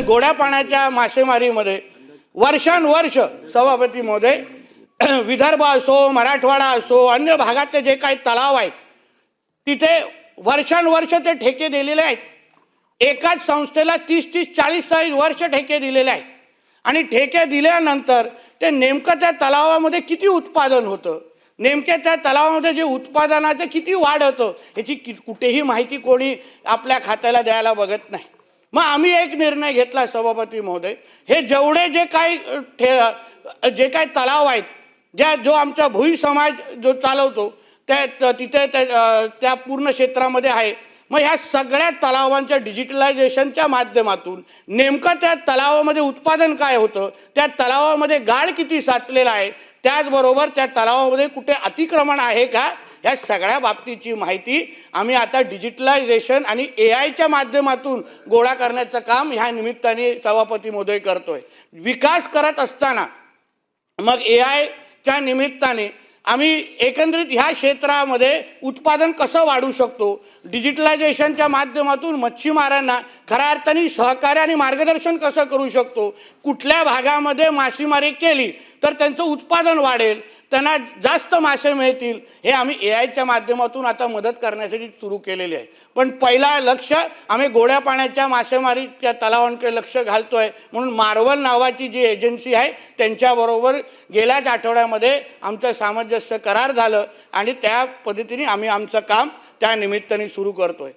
गोड्या पाण्याच्या मासेमारीमध्ये वर्षानुवर्ष सभापती महोदय विदर्भ असो, मराठवाडा असो, अन्य भागातले जे काही तलाव आहेत तिथे वर्षानुवर्ष ते ठेके दिलेले आहेत. एकाच संस्थेला 30-40 वर्ष ठेके दिलेले आहेत आणि ठेके दिल्यानंतर ते नेमकं त्या तलावामध्ये किती उत्पादन होतं, नेमक्या त्या तलावामध्ये जे उत्पादनाचं किती वाढ होतं याची कुठेही माहिती कोणी आपल्या खात्याला द्यायला बघत नाही. मग आम्ही एक निर्णय घेतला सभापती महोदय, हे जेवढे जे काही तलाव आहेत, जो आमचा भुई समाज जो चालवतो त्या तिथे त्या पूर्ण क्षेत्रामध्ये आहे, मग ह्या सगळ्या तलावांच्या डिजिटलायझेशनच्या माध्यमातून नेमकं त्या तलावामध्ये उत्पादन काय होतं, त्या तलावामध्ये गाळ किती साचलेला आहे, त्याचबरोबर त्या तलावामध्ये कुठे अतिक्रमण आहे का, या सगळ्या बाबतीची माहिती आम्ही आता डिजिटलायझेशन आणि AIच्या माध्यमातून गोळा करण्याचं काम ह्या निमित्ताने सभापती महोदय करतोय. विकास करत असताना मग AIच्या निमित्ताने आम्ही एकंदरीत ह्या क्षेत्रामध्ये उत्पादन कसं वाढू शकतो, डिजिटलायझेशनच्या माध्यमातून मच्छीमारांना खऱ्या अर्थाने सहकार्य आणि मार्गदर्शन कसं करू शकतो, कुठल्या भागामध्ये मासेमारी केली तर त्यांचं उत्पादन वाढेल, त्यांना जास्त मासे मिळतील, हे आम्ही AIच्या माध्यमातून आता मदत करण्यासाठी सुरू केलेली आहे. पण पहिला लक्ष आम्ही गोड्या पाण्याच्या मासेमारीच्या तलावांकडे लक्ष घालतोय. म्हणून मार्वल नावाची जी एजन्सी आहे त्यांच्याबरोबर गेल्याच आठवड्यामध्ये आमचं सामंजस्य करार झालं आणि त्या पद्धतीने आम्ही आमचं काम त्या निमित्ताने सुरू करतोय.